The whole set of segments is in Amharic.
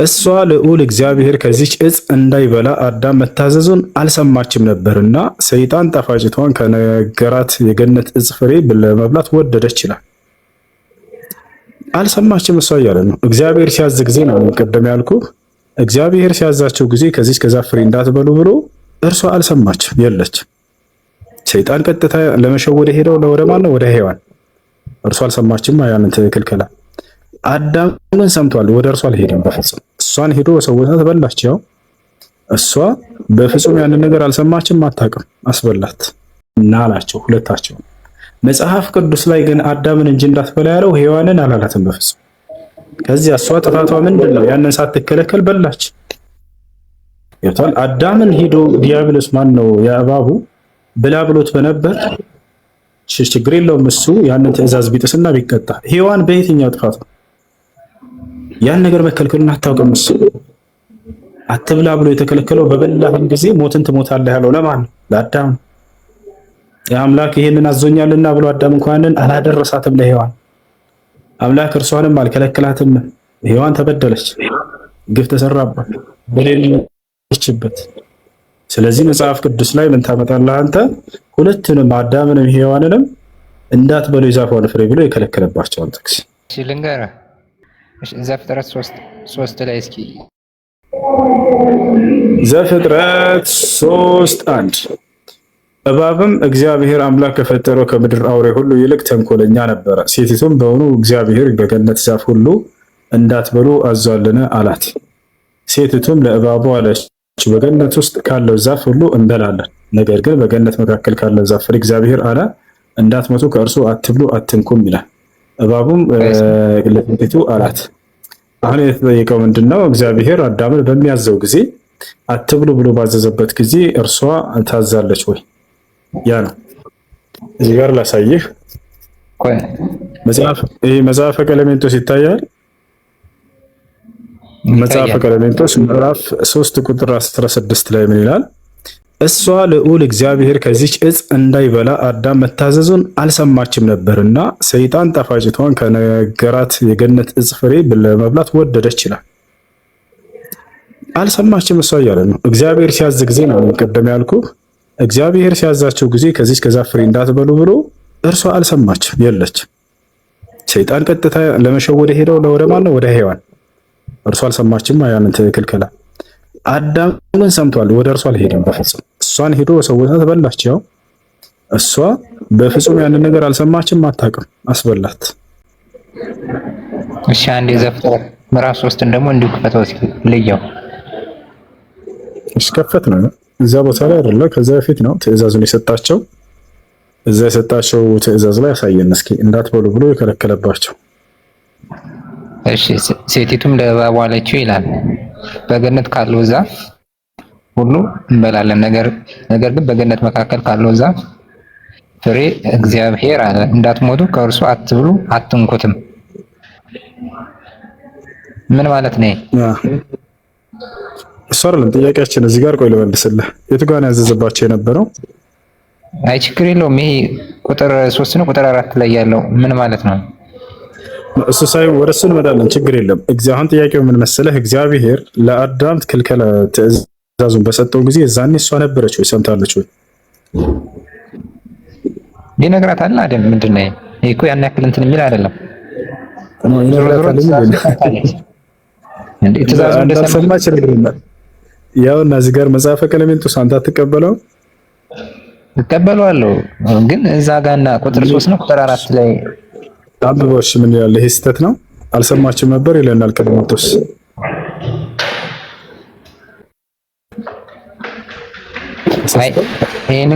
እሷ ልዑል እግዚአብሔር ከዚች ዕፅ እንዳይበላ አዳም መታዘዙን አልሰማችም ነበርና ሰይጣን ጣፋጭቷን ከነገራት የገነት ዕፅ ፍሬ ለመብላት ወደደች ይላል። አልሰማችም እሷ እያለ ነው። እግዚአብሔር ሲያዝ ጊዜ ነው ቀደም ያልኩ። እግዚአብሔር ሲያዛቸው ጊዜ ከዚች ከዛፍ ፍሬ እንዳትበሉ ብሎ እርሷ አልሰማችም የለች። ሰይጣን ቀጥታ ለመሸወድ ሄደው ወደ ማን ነው? ወደ ሔዋን። እርሷ አልሰማችም ያንን ክልከላ። አዳም ግን ሰምቷል፣ ወደ እርሷ አልሄደም በፍጹም። እሷን ሄዶ ሰውታት በላች። ያው እሷ በፍጹም ያንን ነገር አልሰማችም፣ አታውቅም፣ አስበላት እና አላቸው ሁለታቸው። መጽሐፍ ቅዱስ ላይ ግን አዳምን እንጂ እንዳትበላ ያለው ሔዋንን አላላትም በፍጹም። ከዚያ እሷ ጥፋቷ ምንድነው? ያንን ሳትከለከል በላች። ይታል አዳምን ሄዶ ዲያብሎስ ማን ነው ያባቡ ብላ ብሎት በነበር ችግር የለውም እሱ ያንን ትእዛዝ ቢጥስና ቢቀጣ። ሔዋን በየትኛው ጥፋት ነው ያን ነገር መከልከሉን አታውቅም። እሱ አትብላ ብሎ የተከለከለው በበላህም ጊዜ ሞትን ትሞታለህ ያለው ለማን ነው? ለአዳም። የአምላክ ይሄንን አዞኛልና ብሎ አዳም እንኳን አላደረሳትም ለሔዋን። አምላክ እርሷንም አልከለከላትም። ሔዋን ተበደለች፣ ግፍ ተሰራባት፣ በሌለችበት። ስለዚህ መጽሐፍ ቅዱስ ላይ ምን ታመጣለህ አንተ? ሁለቱንም አዳምንም ሔዋንንም እንዳትበሉ የዛፏን ፍሬ ብሎ የከለከለባቸውን ጥቅስ ልንገርህ። ዘፍጥረት 3 ላይ እስኪ ዘፍጥረት 3:1 እባብም እግዚአብሔር አምላክ ከፈጠረው ከምድር አውሬ ሁሉ ይልቅ ተንኮለኛ ነበረ፣ ሴቲቱም በውኑ እግዚአብሔር በገነት ዛፍ ሁሉ እንዳትበሉ አዟልን አላት። ሴቲቱም ለእባቡ አለች፣ በገነት ውስጥ ካለው ዛፍ ሁሉ እንበላለን፣ ነገር ግን በገነት መካከል ካለው ዛፍ ፍሬ እግዚአብሔር አለ እንዳትሞቱ ከእርሱ አትብሉ አትንኩም ይላል። እባቡም ለሴቲቱ አላት። አሁን የተጠየቀው ምንድነው? እግዚአብሔር አዳምን በሚያዘው ጊዜ አትብሉ ብሎ ባዘዘበት ጊዜ እርሷ ታዛለች ወይ? ያ ነው። እዚህ ጋር ላሳይህ። መጽሐፈ ቀለሜንጦስ ይታያል። መጽሐፈ ቀለሜንጦስ ምዕራፍ 3 ቁጥር 16 ላይ ምን ይላል? እሷ ልዑል እግዚአብሔር ከዚች ዕፅ እንዳይበላ አዳም መታዘዙን አልሰማችም ነበርና ሰይጣን ጣፋጭቷን ከነገራት የገነት ዕፅ ፍሬ ለመብላት ወደደች ይላል። አልሰማችም እሷ እያለ ነው። እግዚአብሔር ሲያዝ ጊዜ ነው ቀደም ያልኩ። እግዚአብሔር ሲያዛቸው ጊዜ ከዚች ከዛፍ ፍሬ እንዳትበሉ ብሎ እርሷ አልሰማችም የለች። ሰይጣን ቀጥታ ለመሸወድ ሄደው ወደ ማን ነው? ወደ ሔዋን። እርሷ አልሰማችም ያንን ክልከላ። አዳም ግን ሰምቷል፣ ወደ እርሷ አልሄደም በፍጹም። እሷን ሄዶ ሰውታት በላች። ያው እሷ በፍጹም ያንን ነገር አልሰማችም፣ አታውቅም፣ አስበላት። እሺ አንዴ ዘፍጥረት ምዕራፍ 3 ደግሞ እንዲሁ ክፈተው እስኪ ልየው። እስከፈት ነው እዛ ቦታ ላይ አይደለ? ከዛ በፊት ነው ትእዛዙን የሰጣቸው። እዛ የሰጣቸው ትእዛዝ ላይ ያሳየን እስኪ እንዳትበሉ ብሎ የከለከለባቸው። እሺ ሴቲቱም ለእባቡ አለችው ይላል፣ በገነት ካለው ዛፍ ሁሉ እንበላለን፣ ነገር ግን በገነት መካከል ካለው ዛፍ ፍሬ እግዚአብሔር አለ እንዳትሞቱ ከእርሱ አትብሉ አትንኩትም። ምን ማለት ነው? እሱ አይደለም ጥያቄያችን። እዚህ ጋር ቆይ ልመልስልህ። የቱ ጋር ነው ያዘዘባቸው የነበረው? አይ ችግር የለውም። ይሄ ቁጥር 3 ነው። ቁጥር 4 ላይ ያለው ምን ማለት ነው? እሱ ሳይሆን ወደ እሱ እንመጣለን። ችግር የለም። አሁን ጥያቄው ምን መሰለህ? እግዚአብሔር ለአዳም ክልከላ ትእዛዙን በሰጠው ጊዜ እዛኔ እሷ ነበረች ወይ? ሰምታለች ወይ? ይነግራታል አይደል? ምንድን ነው ይሄ? እኮ ያን ያክል እንትን የሚል አይደለም። ትእዛዙ እንደሰማች ያው እና እዚህ ጋር መጽሐፈ ቀለሜንጦስ አንተ አትቀበለው? እቀበለዋለሁ፣ ግን እዛ ጋርና ቁጥር 3 ነው ቁጥር 4 ላይ አብቦሽ ምን ይላል? ይሄ ስህተት ነው፣ አልሰማችም ነበር ይለናል ቀለሜንጦስ። ይሄን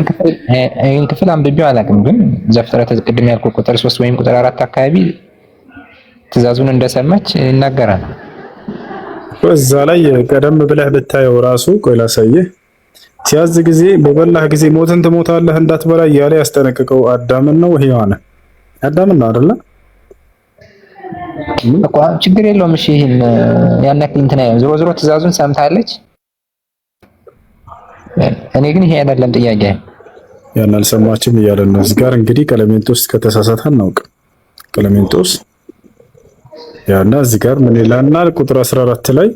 ክፍል አንብቤው አላውቅም፣ ግን ዘፍጥረት ቅድም ያልኩት ቁጥር 3 ወይም ቁጥር 4 አካባቢ ትእዛዙን እንደሰማች ይናገራል። እዛ ላይ ቀደም ብለህ ብታየው ራሱ ቆይ ላሳየህ። ሲያዝ ጊዜ በበላህ ጊዜ ሞትን ትሞታለህ እንዳትበላ እያለ ያስጠነቅቀው አዳምን ነው ሔዋን? አዳምን ነው አይደለ? እኮ ችግር የለውም። እሺ ይሄን ያን ያክል እንትን አይደለም። ዞሮ ዞሮ ትእዛዙን ሰምታለች። እኔ ግን ይሄ አይደለም ጥያቄ። ያን አልሰማችም እያለ ነው። እዚህ ጋር እንግዲህ ቀለሜንጦስ ከተሳሳተ አናውቅም። ቀለሜንጦስ ያና እዚህ ጋር ምን ይላልና ቁጥር 14 ላይ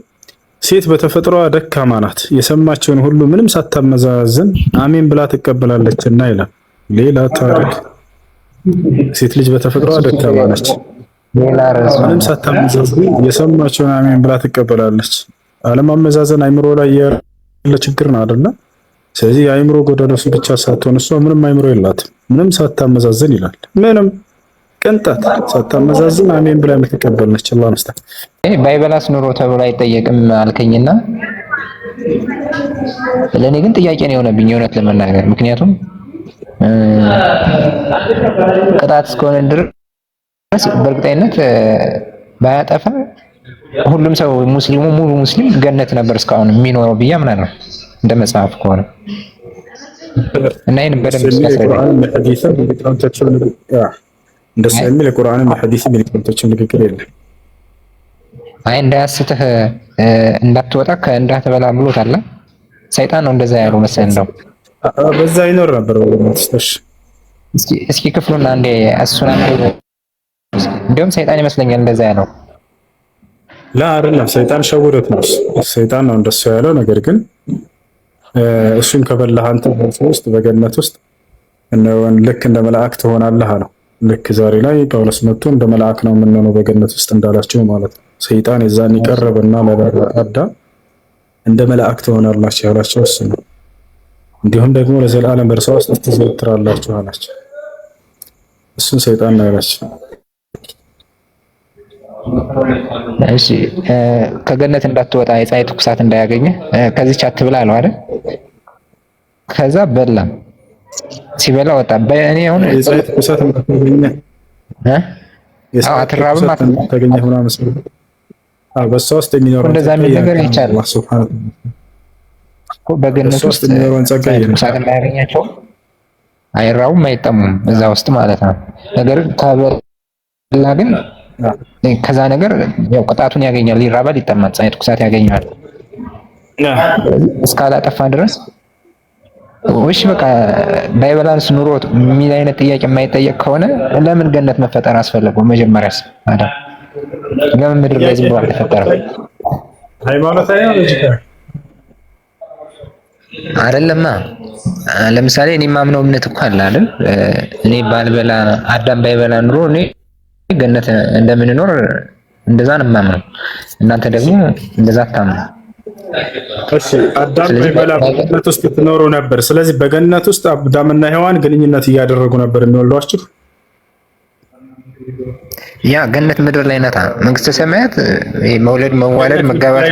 ሴት በተፈጥሮዋ ደካማ ናት። የሰማቸውን ሁሉ ምንም ሳታመዛዝን አሜን ብላ ትቀበላለችና ይላል። ሌላ ታሪክ። ሴት ልጅ በተፈጥሮዋ ደካማ ነች። ምንም ሳታመዛዝን የሰማቸውን አሜን ብላ ትቀበላለች። አለማመዛዘን አይምሮ ላይ ያለ ችግር ነው አይደለ? ስለዚህ የአይምሮ ጎደሎሱ ብቻ ሳትሆን እሷ ምንም አይምሮ የላትም። ምንም ሳታመዛዝን ይላል። ምንም ቅንጣት ሳታመዛዝን አሜን ብላ የምትቀበል ነች። አላህ መስጠት ባይበላስ ኑሮ ተብሎ አይጠየቅም አልከኝና ለእኔ ግን ጥያቄ ነው የሆነብኝ እውነት ለመናገር። ምክንያቱም ቅጣት እስከሆነ ድረስ በእርግጠኝነት ባያጠፋ ሁሉም ሰው ሙስሊሙ ሙሉ ሙስሊም ገነት ነበር እስካሁን የሚኖረው ብዬ አምናለሁ እንደ መጽሐፍ ከሆነ እና ይሄን በደንብ እንደሱ የሚል የቁርአንም የሐዲስም የሊቃውንቶችም ንግግር የለም። አይ እንዳያስትህ እንዳትወጣ እንዳትበላ ብሎታል። ሰይጣን ነው እንደዛ ያለው መሰለኝ። እንደው በዛ ይኖር ነበር ወንስተሽ እስኪ ክፍሉና እንደ እሱና እንደውም ሰይጣን ይመስለኛል እንደዛ ያለው። ላ አይደለም ሰይጣን ሸውዶት ነው። ሰይጣን ነው እንደሱ ያለው። ነገር ግን እሱን ከበላህ አንተ ውስጥ በገነት ውስጥ ልክ እንደ መልአክ ትሆናለህ አለው። ልክ ዛሬ ላይ ጳውሎስ መጥቶ እንደ መልአክ ነው የምንሆነው በገነት ውስጥ እንዳላቸው ማለት ነው። ሰይጣን የዛን ይቀርብና ለአዳም እንደ መልአክ ትሆናላችሁ ያላቸው እሱ ነው። እንዲሁም ደግሞ ለዘላለም በእርሷ ውስጥ ትዘወትራላችሁ አላቸው። እሱን ሰይጣን ነው ያላቸው። እሺ ከገነት እንዳትወጣ የፀሐይ ትኩሳት እንዳያገኘ ከዚህች አትብላ አለው አይደል? ከዛ በላ። ሲበላ ወጣ። በእኔ አሁን የፀሐይ ትኩሳት አትራብም አትገኘ ሆና መስሎ በሷ ውስጥ የሚኖረው እንደዛ የሚል ነገር ይቻላል እኮ በገነት ውስጥ የሚኖረውን ጸጋ ትኩሳት እንዳያገኛቸው አይራቡም አይጠሙም እዛ ውስጥ ማለት ነው። ነገር ከበላ ግን ከዛ ነገር ያው ቅጣቱን ያገኛል። ይራባል፣ ይጠማል፣ ፀሐይ ትኩሳት ያገኛል እስካላጠፋ ድረስ። እሺ በቃ ባይበላንስ ኑሮ የሚል አይነት ጥያቄ የማይጠየቅ ከሆነ ለምን ገነት መፈጠር አስፈለገው? መጀመሪያስ አዳም ለምን ምድር ላይ ዝም ብሎ አልተፈጠረም? ሃይማኖታዊ ነው ልጅ አይደለማ። ለምሳሌ እኔ የማምነው እምነት እኮ አለ አይደል? እኔ ባልበላ አዳም ባይበላ ኑሮ እኔ ገነት እንደምንኖር እንደዛ ነው የማምነው። እናንተ ደግሞ እንደዛ አታምኑ። እሺ አዳም ባይበላ በገነት ውስጥ ትኖሩ ነበር። ስለዚህ በገነት ውስጥ አዳምና ሔዋን ግንኙነት እያደረጉ ነበር የሚወልዷችሁ። ያ ገነት ምድር ላይ ናት። መንግስተ ሰማያት መውለድ፣ መዋለድ፣ መጋባት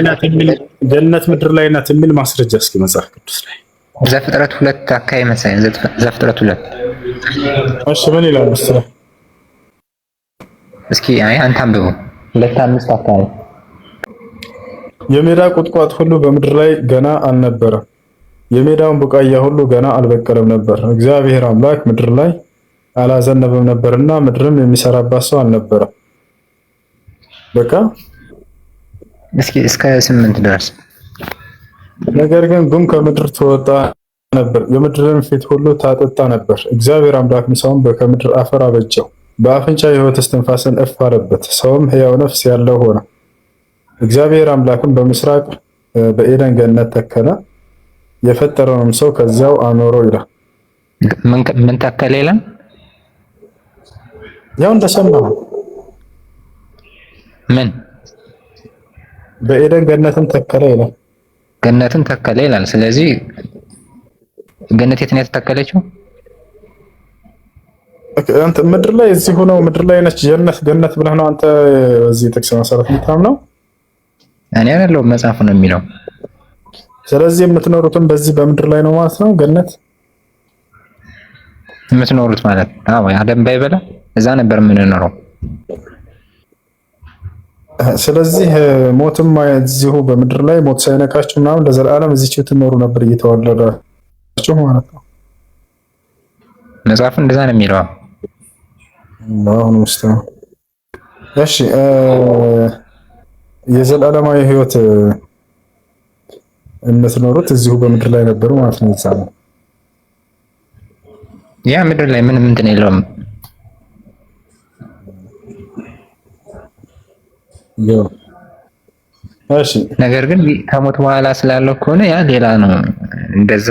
ገነት ምድር ላይ ናት የሚል ማስረጃ እስኪ መጽሐፍ ቅዱስ ላይ ዘፍጥረት 2 አካባቢ መሰለኝ። ዘፍጥረት 2 እሺ ምን ይላል መሰለህ? እስኪ አንተ አንብበው 2:5 አካባቢ የሜዳ ቁጥቋጥ ሁሉ በምድር ላይ ገና አልነበረም፣ የሜዳውን ቡቃያ ሁሉ ገና አልበቀለም ነበር። እግዚአብሔር አምላክ ምድር ላይ አላዘነበም ነበርና ምድርም የሚሰራባት ሰው አልነበረም። በቃ እስኪ እስከ 8 ድረስ ነገር ግን ጉም ከምድር ትወጣ ነበር፣ የምድርን ፊት ሁሉ ታጠጣ ነበር። እግዚአብሔር አምላክ ሰውን ከምድር አፈር አበጀው፣ በአፍንጫ የሕይወት እስትንፋስን እፍ አለበት፣ ሰውም ሕያው ነፍስ ያለው ሆነ። እግዚአብሔር አምላክም በምስራቅ በኤደን ገነት ተከለ፣ የፈጠረውንም ሰው ከዚያው አኖረው ይላል። ምን ተከለ ይላል? ያው እንደሰማህ ምን በኤደን ገነትን ተከለ ይላል። ገነትን ተከለ ይላል። ስለዚህ ገነት የት ነው የተተከለችው? አንተ ምድር ላይ እዚህ ሆኖ ምድር ላይ ነች ጀነት ገነት ብለህ ነው አንተ እዚህ ጥቅስ መሰረት የምታምነው? እኔ አይደለሁም መጽሐፉ ነው የሚለው። ስለዚህ የምትኖሩትም በዚህ በምድር ላይ ነው ማለት ነው ገነት የምትኖሩት ማለት አዎ። አዳም ባይበላ እዛ ነበር የምንኖረው። ስለዚህ ሞትም እዚሁ በምድር ላይ ሞት ሳይነካችሁ ምናምን ለዘላለም እዚች ትኖሩ ነበር እየተዋለዳችሁ ማለት ነው። መጽሐፉ እንደዛ ነው የሚለው። አሁን ውስጥ እሺ የዘላለማዊ ሕይወት የምትኖሩት እዚሁ በምድር ላይ ነበሩ ማለት ነው። ይጻፈ ያ ምድር ላይ ምንም እንትን የለውም። እሺ ነገር ግን ከሞት በኋላ ስላለው ከሆነ ያ ሌላ ነው። እንደዛ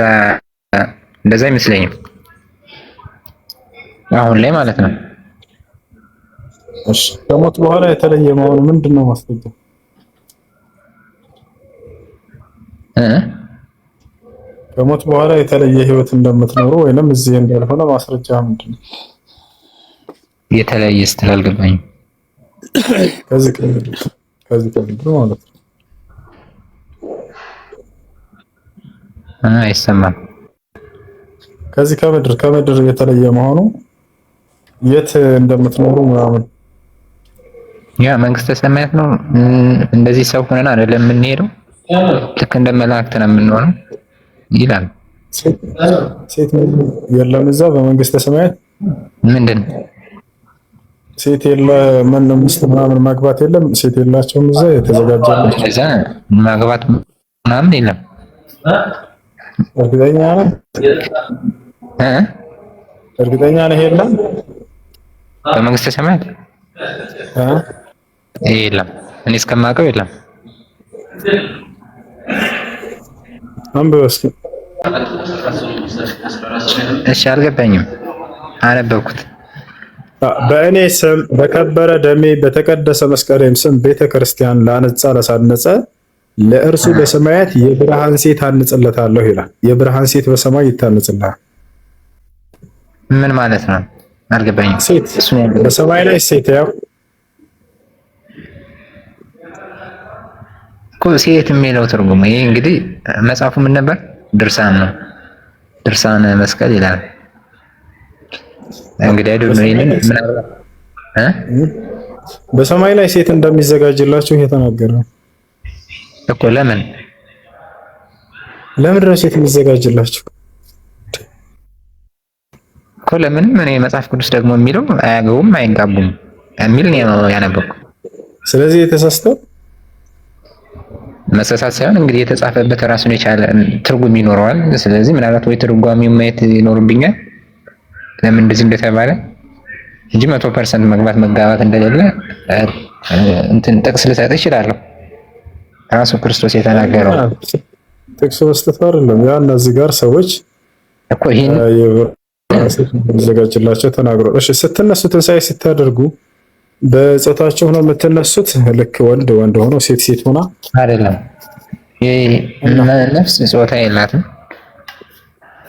አይመስለኝም አሁን ላይ ማለት ነው። እሺ ከሞት በኋላ የተለየ መሆኑ ምንድነው ማስረጃ? ከሞት በኋላ የተለየ ህይወት እንደምትኖሩ ወይንም እዚህ እንዳልሆነ ማስረጃ ምንድነው? የተለየ ስትል አልገባኝም። ከዚህ ከምድር ማለት ነው። አይሰማም። ከዚህ ከምድር የተለየ መሆኑ የት እንደምትኖሩ ምናምን ያ መንግስተ ሰማያት ነው። እንደዚህ ሰው ሆነን አይደለም የምንሄደው፣ ልክ እንደ መላእክት ነው የምንሆነው ይላል። ሴት የለም እዛ በመንግስተ ሰማያት ምንድን ሴት የለ ማንም ሚስት ምናምን ማግባት የለም። ሴት የላቸውም እዛ የተዘጋጀላቸው እዛ ማግባት ምናምን የለም። እርግጠኛ ነህ? እርግጠኛ ነህ? የለም በመንግስተ ሰማያት የለም። እኔ እስከማውቀው የለም። አንብበው እስኪ። እሺ አልገባኝም። አነበብኩት። በእኔ ስም በከበረ ደሜ በተቀደሰ መስቀሌም ስም ቤተ ክርስቲያን ላነጻ ላሳነጸ ለእርሱ በሰማያት የብርሃን ሴት አንጽለታለሁ ይላል። የብርሃን ሴት በሰማይ ይታነጽልሃል። ምን ማለት ነው? አልገባኝም። ሴት በሰማይ ላይ ሴት ያው ሴት የሚለው ትርጉም ይሄ እንግዲህ መጽሐፉ ምን ነበር? ድርሳን ነው። ድርሳን መስቀል ይላል። እንግዲህ አይደል ነው ይሄንን በሰማይ ላይ ሴት እንደሚዘጋጅላችሁ እየተናገረ ነው እኮ። ለምን ነው ሴት የሚዘጋጅላችሁ እኮ? ለምን ምን መጽሐፍ ቅዱስ ደግሞ የሚለው አያገቡም አይጋቡም የሚል ነው ያነበብኩ። ስለዚህ የተሳስተው መሰሳት ሳይሆን እንግዲህ የተጻፈበት ራሱን የቻለ ትርጉም ይኖረዋል። ስለዚህ ምናልባት ወይ ትርጓሜው ማየት ይኖርብኛል ለምን እንደዚህ እንደተባለ እንጂ 100% መግባት መጋባት እንደሌለ እንትን ጥቅስ ልሰጥ እችላለሁ። ራሱ ክርስቶስ የተናገረው ጥቅስ መስጠት አይደለም። ያ እነዚህ ጋር ሰዎች እኮ ይሄን ዘጋጅላቸው ተናግሮ እሺ፣ ስትነሱ ትንሣኤ ስታደርጉ በጾታቸው ነው የምትነሱት? ልክ ወንድ ሆኖ ሴት ሆና አይደለም። ነፍስ ጾታ የላትም።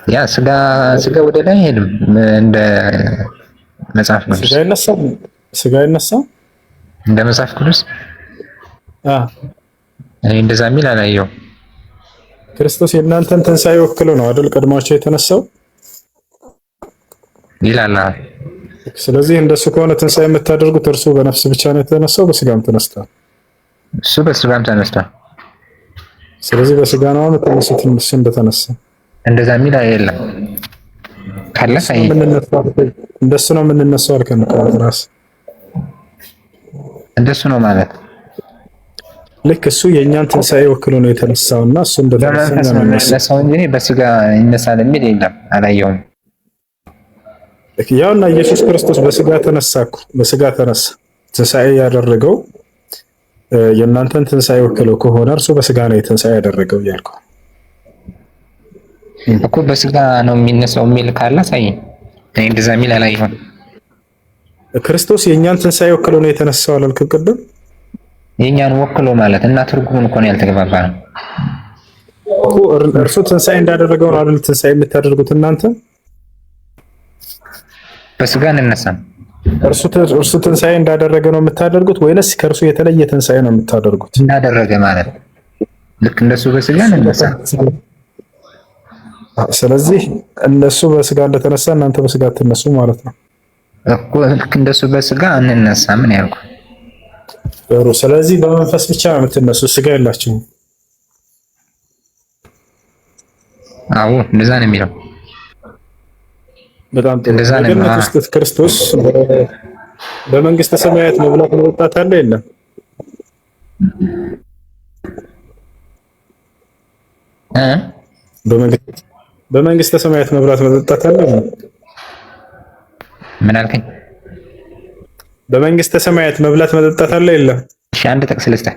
ያ ስጋ ወደ ላይ አይሄድም። እንደ መጽሐፍ ቅዱስ ስጋ አይነሳም እንደ መጽሐፍ ቅዱስ እኔ እንደዛ የሚል አላየሁም። ክርስቶስ የእናንተን ትንሣኤ ወክሎ ነው አይደል ቀድማቸው የተነሳው ይላል። ስለዚህ እንደሱ ከሆነ ትንሣኤ የምታደርጉት እርሱ በነፍስ ብቻ ነው የተነሳው፣ በስጋም ተነስቷል። እሱ በስጋም ተነስቷል። ስለዚህ በስጋ ነው የምትነሱት እሱ እንደተነሳ። እንደዛ የሚል የለም። ካለፈ እንደሱ ነው የምንነሳው አልከን ራስ እንደሱ ነው ማለት ልክ እሱ የእኛን ትንሣኤ ወክሎ ነው የተነሳውና እሱ እንደተነሳ ነው እንጂ በስጋ ይነሳል የሚል የለም። አላየሁም። ያውና ኢየሱስ ክርስቶስ በስጋ ተነሳ። ትንሣኤ ያደረገው የእናንተን ትንሣኤ ወክሎ ከሆነ እርሱ በስጋ ነው የትንሣኤ ያደረገው እያልኩ እኮ። በስጋ ነው የሚነሳው የሚል ካለ ሳይ እኔ እንደዛ የሚል አላየሁም። ክርስቶስ የእኛን ትንሣኤ ወክሎ ነው የተነሳው አላልክም ቅድም? የእኛን ወክሎ ማለት እና ትርጉሙን እኮ ነው ያልተግባባ ነው እኮ። እርሱ ትንሣኤ እንዳደረገው ነው አይደል ትንሣኤ የምታደርጉት እናንተ? በስጋ እንነሳም። እርሱ ትንሣኤ እንዳደረገ ነው የምታደርጉት ወይንስ ከእርሱ የተለየ ትንሣኤ ነው የምታደርጉት? እንዳደረገ ማለት ልክ እንደሱ በስጋ እንነሳ። ስለዚህ እነሱ በስጋ እንደተነሳ እናንተ በስጋ ትነሱ ማለት ነው እኮ። ልክ እንደሱ በስጋ እንነሳ ምን ያልኩ ጥሩ። ስለዚህ በመንፈስ ብቻ ነው የምትነሱ፣ ስጋ የላችሁም። አዎ እንደዛ ነው የሚለው። በጣም ጥሩ። በገነት ውስጥ ክርስቶስ በመንግስተ ሰማያት መብላት መጠጣት አለ የለም? በመንግስተ ሰማያት መብላት መጠጣት አለ የለም? ምን አልከኝ? በመንግስተ ሰማያት መብላት መጠጣት አለ የለም? እሺ አንድ ጥቅስ ልስጥህ።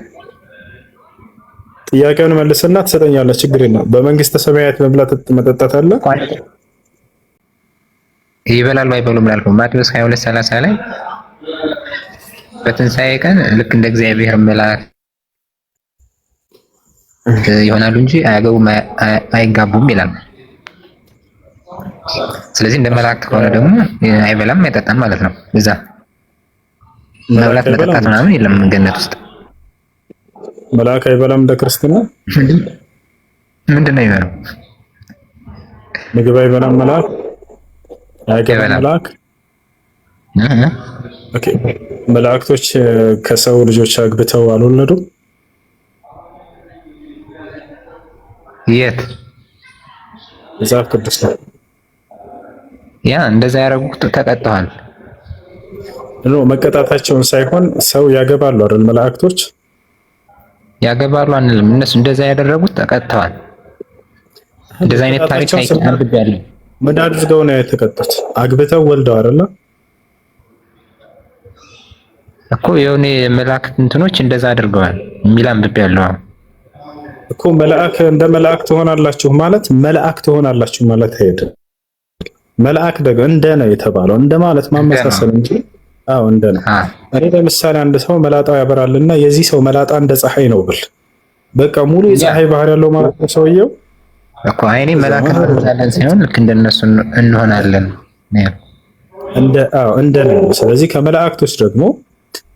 ጥያቄውን መልስና ትሰጠኛለህ። ችግር የለም። በመንግስተ ሰማያት መብላት መጠጣት አለ? ይበላሉ አይበሉም ላልከው ማቴዎስ 22:30 ላይ በትንሣኤ ቀን ልክ እንደ እግዚአብሔር መልአክ ይሆናሉ እንጂ አያገቡም አይጋቡም ይላል። ስለዚህ እንደ መላእክት ከሆነ ደግሞ አይበላም አይጠጣም ማለት ነው። እዛ መብላት መጠጣት ምናምን የለም ገነት ውስጥ። መልአክ አይበላም እንደ ክርስትና? ምንድን ነው የሚበላው? ምግብ አይበላም መልአክ? አይገባም መልአክ? ኦኬ። መላእክቶች ከሰው ልጆች አግብተው አልወለዱም? የት መጽሐፍ ቅዱስ ነው። ያ እንደዛ ያደረጉት ተቀጥተዋል። መቀጣታቸውን ሳይሆን ሰው ያገባሉ አይደል? መላእክቶች ያገባሉ አንልም። እነሱ እንደዛ ያደረጉት ተቀጥተዋል። እንደዛ አይነት ታሪክ አይቀርብያለሁ። ምን አድርገው ነው የተቀጡት? አግብተው ወልደው አይደል እኮ የሆነ መላእክት እንትኖች እንደዛ አድርገዋል የሚል አንብቤያለሁ እኮ። መልአክ እንደ መልአክ ትሆናላችሁ ማለት መልአክ ትሆናላችሁ ማለት አይደለም። መልአክ ደግሞ እንደ ነው የተባለው እንደ ማለት ማመሳሰል እንጂ አዎ እንደ ነው። እኔ ለምሳሌ አንድ ሰው መላጣው ያበራልና የዚህ ሰው መላጣ እንደ ፀሐይ ነው ብል በቃ ሙሉ የፀሐይ ባህር ያለው ማለት ነው ሰውየው እኮ። አይኔ መልአክ እንሆናለን ሳይሆን ልክ እንደነሱ እንሆናለን እንደ ነው። ስለዚህ ከመላእክቶች ደግሞ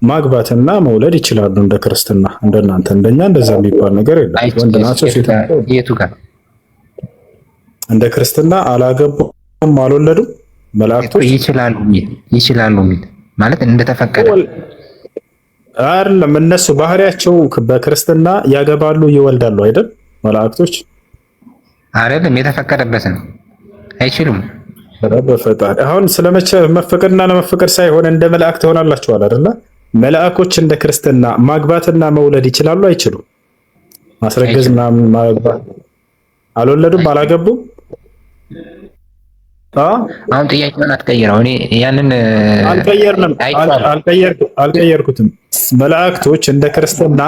ማግባትና መውለድ ይችላሉ እንደ ክርስትና። እንደናንተ እንደኛ እንደዛ የሚባል ነገር የለም። ወንድ ናቸው ሴት የቱ ጋር እንደ ክርስትና አላገቡም አልወለዱም መላእክቶች ይችላሉ ማለት እንደተፈቀደ አይደለም። እነሱ ባህሪያቸው በክርስትና ያገባሉ ይወልዳሉ አይደል? መላእክቶች አይደለም የተፈቀደበት ነው። አይችሉም በፈጣሪ አሁን ስለመቼ መፈቀድና ለመፈቀድ ሳይሆን እንደ መላእክት ትሆናላችኋል አይደለ? መላእኮች እንደ ክርስትና ማግባትና መውለድ ይችላሉ አይችሉም? ማስረገዝ ምናምን ማግባት አልወለዱም አላገቡም? አሁን ጥያቄውን አትቀይረው። እኔ ያንን አልቀየርኩትም። መላእክቶች እንደ ክርስትና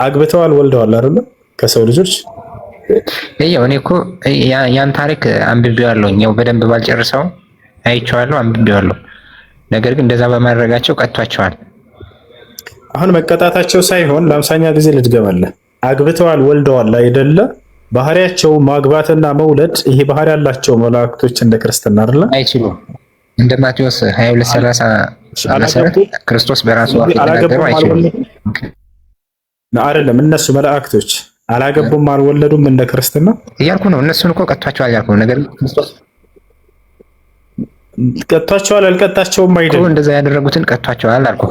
አግብተዋል ወልደዋል አይደለ? ከሰው ልጆች ያው እኔ እኮ ያን ታሪክ አንብቤዋለሁ። ያው በደንብ ባልጨርሰው አይቼዋለሁ፣ አንብቤዋለሁ። ነገር ግን እንደዛ በማድረጋቸው ቀጥቷቸዋል። አሁን መቀጣታቸው ሳይሆን ለአምሳኛ ጊዜ ልድገመልህ። አግብተዋል ወልደዋል አይደለ? ባህሪያቸው ማግባትና መውለድ ይሄ ባህሪ ያላቸው መላእክቶች እንደ ክርስትና አይደለ? አይችሉም። እንደ ማቴዎስ 22:30 መሰረት ክርስቶስ በራሱ አፍ የተናገረው አይችሉም አይደለም። እነሱ መላእክቶች አላገቡም አልወለዱም እንደ ክርስትና እያልኩ ነው። እነሱን እኮ ቀጥቷቸዋል እያልኩ ነው። ነገር ግን ክርስቶስ ቀጥቷቸዋል አልቀጣቸውም አይደለም። እንደዛ ያደረጉትን ቀጥቷቸዋል አልኩ።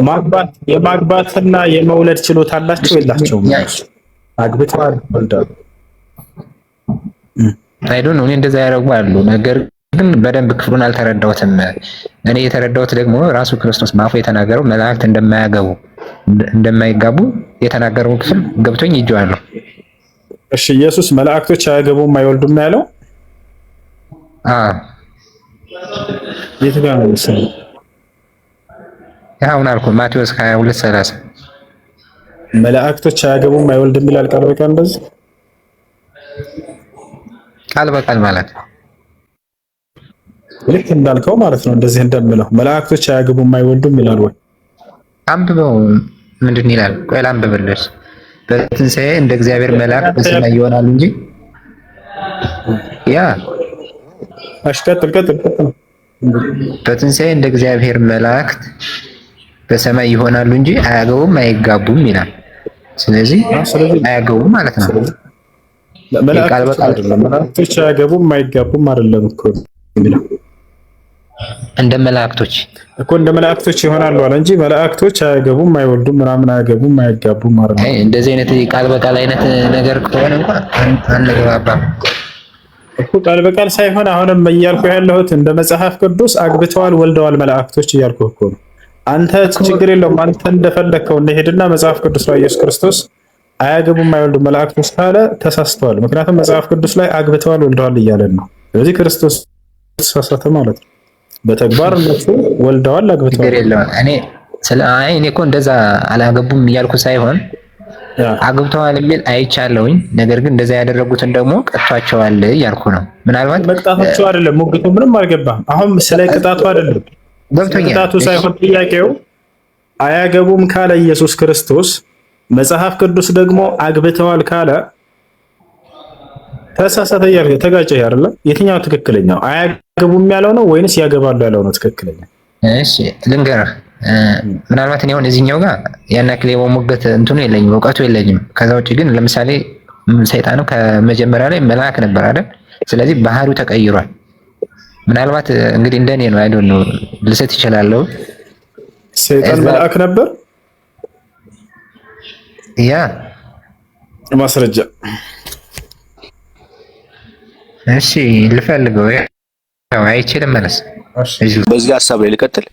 የማግባትና የመውለድ ችሎታ አላቸው የላቸውም? አግብተዋል ወልደዋል አይዶን እኔ እንደዛ ያደረጉ አሉ። ነገር ግን በደንብ ክፍሉን አልተረዳሁትም። እኔ የተረዳሁት ደግሞ ራሱ ክርስቶስ በአፉ የተናገረው መላእክት እንደማይጋቡ የተናገረው ክፍል ገብቶኝ ይዤዋለሁ። እሺ ኢየሱስ መላእክቶች አያገቡም አይወልዱም ያለው የት ጋር ነው? አሁን አልኩ ማቴዎስ 22:30 መላእክቶች አያገቡም አይወልድም ይላል ቃል በቃል እንደዚህ ቃል በቃል ማለት ልክ እንዳልከው ማለት ነው። እንደዚህ እንደምለው መላእክቶች አያገቡም አይወልዱም ይላል ወይ? አንብበው ምንድን ይላል? ቆይ ላንብብልሽ። በትንሣኤ እንደ እግዚአብሔር መላእክት በሰማይ ይሆናሉ እንጂ ቀጥል። በትንሣኤ እንደ እግዚአብሔር መላእክት በሰማይ ይሆናሉ እንጂ አያገቡም አይጋቡም ይላል። ስለዚህ አያገቡም ማለት ነው። መላእክቶች አያገቡም አይጋቡም አይደለም እኮ የሚለው እንደ መላእክቶች እኮ እንደ መላእክቶች ይሆናሉ አለ እንጂ መላእክቶች አያገቡም አይወልዱም ምናምን አያገቡም አይጋቡም አይደለም። እንደዚህ አይነት ቃል በቃል አይነት ነገር ከሆነ እንኳን አንግባባም እኮ። ቃል በቃል ሳይሆን አሁንም እያልኩ ያለሁት እንደ መጽሐፍ ቅዱስ አግብተዋል ወልደዋል መላእክቶች እያልኩ እኮ ነው። አንተ ችግር የለውም አንተ እንደፈለግከው እንደሄድና መጽሐፍ ቅዱስ ላይ ኢየሱስ ክርስቶስ አያገቡም አይወልዱም መላእክቶች ካለ ተሳስተዋል። ምክንያቱም መጽሐፍ ቅዱስ ላይ አግብተዋል ወልደዋል እያለን ነው። ስለዚህ ክርስቶስ ተሳሳተ ማለት ነው። በተግባር እነሱ ወልደዋል አግብተዋል። እኔ እኮ እንደዛ አላገቡም እያልኩ ሳይሆን አግብተዋል የሚል አይቻለሁኝ። ነገር ግን እንደዛ ያደረጉትን ደግሞ ቀጥቷቸዋል እያልኩ ነው። ምናልባት መቅጣታቸው አይደለም ሙግቱ፣ ምንም አልገባም። አሁን ስለ ቅጣቱ አይደለም፣ ቅጣቱ ሳይሆን ጥያቄው አያገቡም ካለ ኢየሱስ ክርስቶስ፣ መጽሐፍ ቅዱስ ደግሞ አግብተዋል ካለ ተሳሳተ እያልክ ተጋጨ አይደለም? የትኛው ትክክለኛው? አያገቡም ያለው ነው ወይንስ ያገባሉ ያለው ነው ትክክለኛ? እሺ ልንገርህ፣ ምናልባት እኔ አሁን እዚህኛው ጋር ያን ያክል የመሞገት እንትኑ የለኝም፣ እውቀቱ የለኝም። ከዛ ውጭ ግን ለምሳሌ ሰይጣኑ ከመጀመሪያ ላይ መልአክ ነበር አይደል? ስለዚህ ባህሪው ተቀይሯል። ምናልባት እንግዲህ እንደኔ ነው አይዶን ነው ልሰት ይችላል። ሰይጣን መልአክ ነበር? ያ ማስረጃ እሺ ልፈልገው። ያው አይችልም ማለት በዚህ ሐሳብ ላይ ልቀጥል።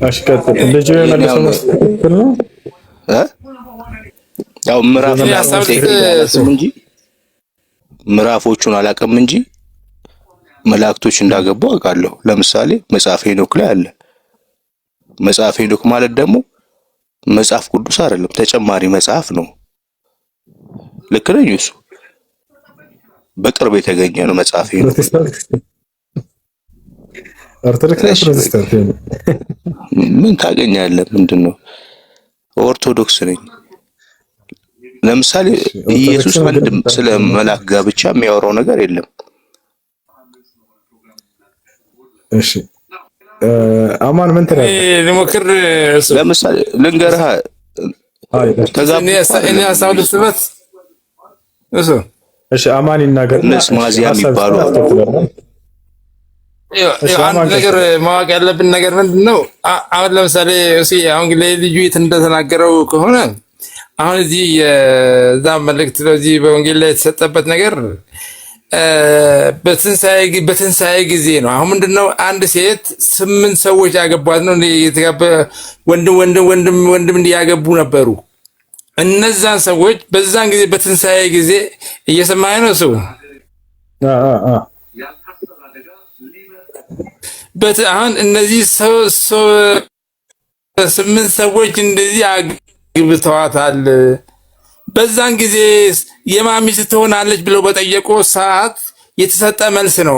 እሺ ቀጥል። ልጅ የመለሰው ትክክል ነው። ያው ምዕራፎቹን አላውቅም እንጂ መላእክቶች እንዳገቡ አውቃለሁ። ለምሳሌ መጽሐፈ ሄኖክ ላይ አለ። መጽሐፈ ሄኖክ ማለት ደግሞ መጽሐፍ ቅዱስ አይደለም፣ ተጨማሪ መጽሐፍ ነው። ልክ ነኝ? እሱ በቅርብ የተገኘ ነው መጽሐፍ ሄኖክ። ምን ታገኛለህ? ምንድነው? ኦርቶዶክስ ነኝ። ለምሳሌ ኢየሱስ አንድም ስለ መልአክ ጋብቻ የሚያወራው ነገር የለም። እሺ አማን ምን ትላለህ? ልሞክር። ለምሳሌ ልንገርህ፣ እኔ ሀሳብ ልስበት። እሺ አማን ይናገር። ማዚያ የሚባሉ አንድ ነገር ማወቅ ያለብን ነገር ምንድን ነው? አሁን ለምሳሌ አሁን ልጁ የት እንደተናገረው ከሆነ አሁን እዚህ የዛ መልእክት ለዚህ በወንጌል ላይ የተሰጠበት ነገር በትንሣኤ ጊዜ ነው። አሁን ምንድነው አንድ ሴት 8 ሰዎች ያገቧት ነው። ወንድም እንዲያገቡ ነበሩ። እነዛን ሰዎች በዛን ጊዜ በትንሣኤ ጊዜ እየሰማኝ ነው ሰው አሁን እነዚህ 8 ሰዎች እንደዚህ አግብተዋታል። በዛን ጊዜ የማን ሚስት ትሆናለች ብለው በጠየቁ ሰዓት የተሰጠ መልስ ነው።